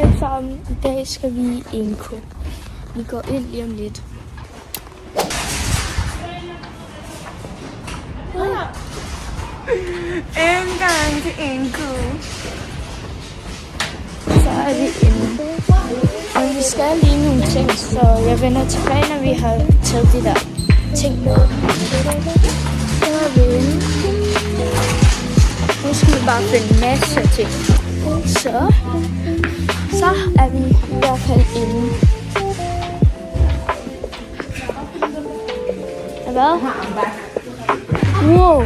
Hej sammen, i dag skal vi i Inko. Vi går ind lige om lidt. En gang til Inko. Så er vi inde. Og vi skal lige nogle ting, så jeg vender tilbage, når vi har taget de der ting med. Så er vi inde. Nu skal vi bare finde en masse ting. Så er vi i hvert fald inde. Hvad? Wow.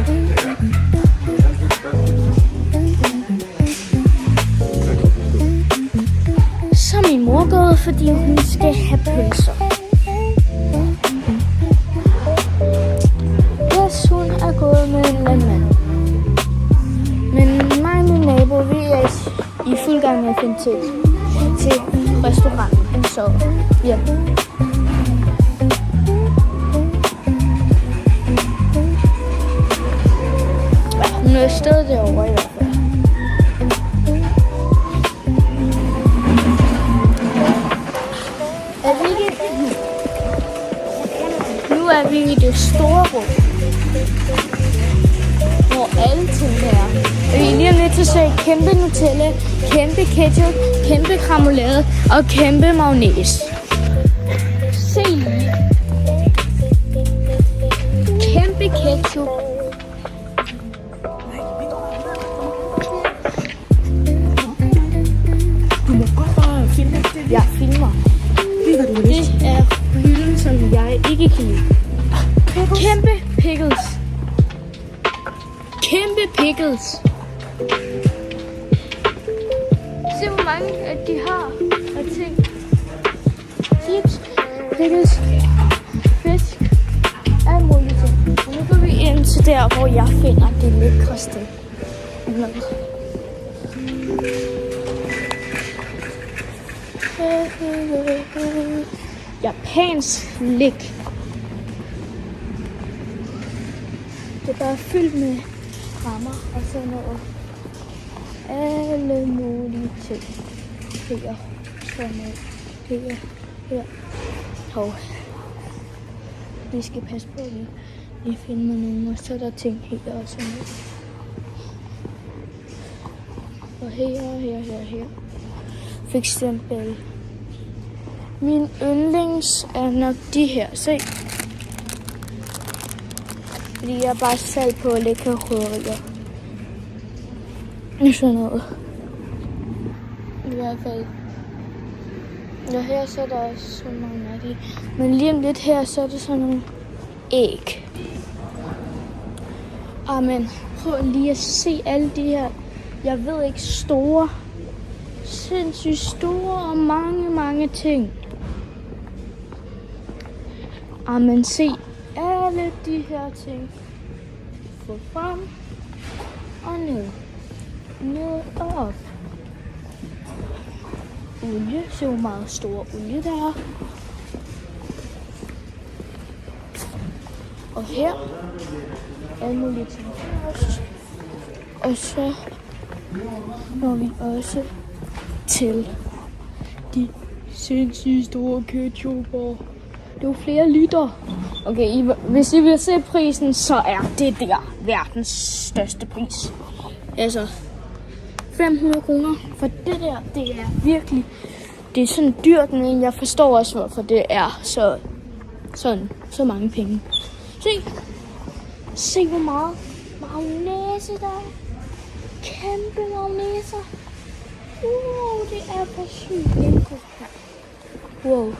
Så er min mor gået, fordi hun skal have pølser. Yes, hun er gået med en landmand. Men mig og min nabo, vi er i fuld gang med at finde til restauranten. Så ja. Hun er stadig derovre i hvert fald. Nu er vi i det store rum, hvor alle ting er. Vi er lige nødt til at se kæmpe Nutella, kæmpe ketchup, kæmpe kramolade og kæmpe mayonnaise. Se lige. Kæmpe ketchup. Du må godt bare filme det. Jeg filmer. Det er hylden, som jeg ikke kan lide. Kæmpe pickles. Kæmpe pickles. Se hvor mange af de har af ting. Chips, pickles, fisk, alt muligt ting. Og nu går vi ind til der, hvor jeg finder det lækreste mad. Japansk slik. Det er bare fyldt med rammer og sådan noget. Alle mulige ting. Her, sådan noget. Her. Hov. Vi skal passe på lige finde mig nogen. Og så er der ting her og sådan noget. Og her. For eksempel. Min yndlings er nok de her. Se. Fordi jeg er bare sat på lækre krydderier. Sådan noget. I hvert fald. Og her så er der også så mange af de. Men lige om lidt her, så er det sådan nogle æg. Men prøv lige at se alle de her. Jeg ved ikke, store. Sindssygt store og mange ting. Men se alle de her ting. Få frem og ned. Ned og op. Olie. Se hvor meget stor olie der er. Og her. Alle mulige ting. Og så når vi også til de sindssygt store ketchuper. Det er jo flere liter. Okay, hvis I vil se prisen, så er det der verdens største pris. Altså 500 kroner for det der. Det er virkelig, det er sådan dyrt, men jeg forstår også, hvorfor det er så mange penge. Se hvor meget mayonnaise der er. Kæmpe mayonnaise. Det er for sygt. Wow.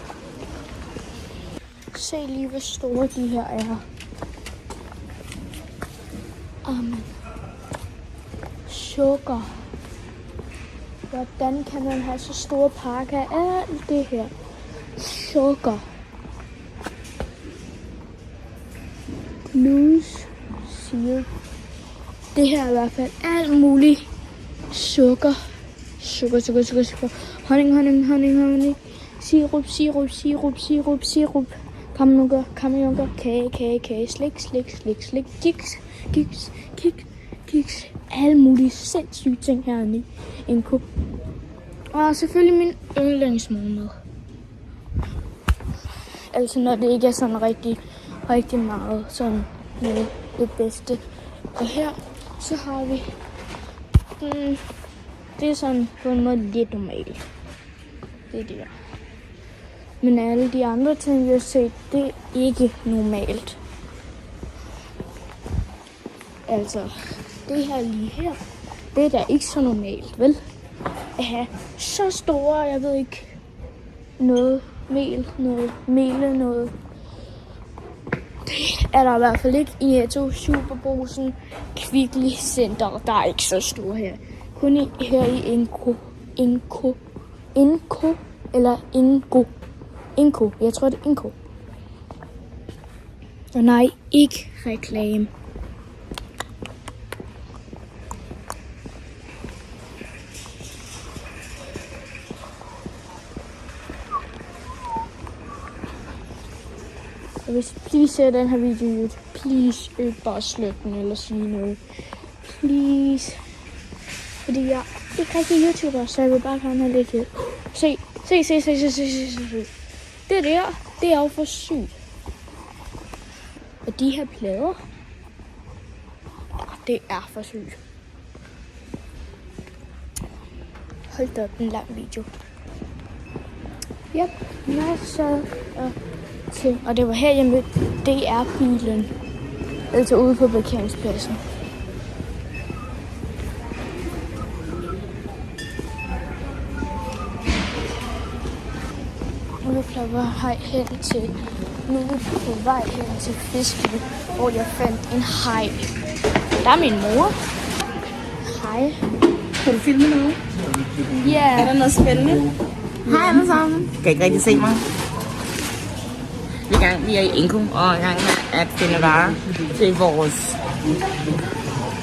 Se lige, hvor store de her er. Sukker. Hvordan kan man have så store pakker af alt det her? Sukker. Loose syrup. Det her er i hvert fald alt muligt sukker. Sukker. Honning. Sirup. Kammerjunker. Kage. Slik. Kiks. Alle mulige sindssyge ting herinde i Inko. Og selvfølgelig min yndlingsmorgenmad. Altså når det ikke er sådan rigtig meget sådan noget det bedste. Og her så har vi det er sådan på en måde lidt normalt. Det er det der. Men alle de andre ting vi har set, det er ikke normalt. Altså det her lige her, det er da ikke så normalt, vel? At have så store, jeg ved ikke, noget mele. Det er der i hvert fald ikke i Netto, Superbrugsen, Kvickly Center. Der er ikke så store her. Kun her i Inco. Jeg tror det er Inco. Og nej, ikke reklame. Og hvis I please ser den her video ud, please ikke bare slet den eller sige noget. Please. Fordi jeg er ikke rigtig YouTuber, så jeg vil bare gerne have lidt hjælp. Se. Det der, det er jo for sygt. Og de her plader, det er for sygt. Hold da op, en lang video. Yep, masser af ting. Og det var her, jeg mødte DR-bilen. Altså ude på parkeringspladsen. Nu er vi på vej hen til Fiskeby, hvor jeg fandt en haj. Der er min mor. Hej. Kan du filme noget? Ja. Er der noget spændende? Hej alle sammen. Kan ikke rigtig se mig? Vi er i Inco, og jeg er i gang med at finde varer til vores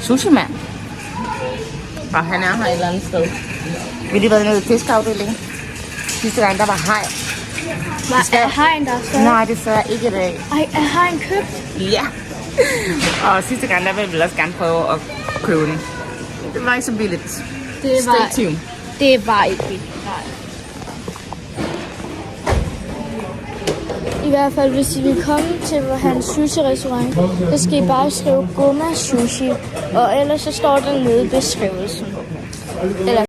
sushi-mand. Og han er her et eller andet sted. Vi har lige været nede i fiskeafdelingen. Sidste gang, der var haj. Er hajen der så? Nej, det er ikke i dag. Ej, er hajen købt? Ja. Og sidste gang, der ville vi også gerne prøve at købe den. Det var ikke så billigt. Stay tuned. Det var ikke billigt, nej. I hvert fald, hvis I vil komme til hans sushi-restaurant, så skal I bare skrive Gomma Sushi, og ellers så står der nede i beskrivelsen. Eller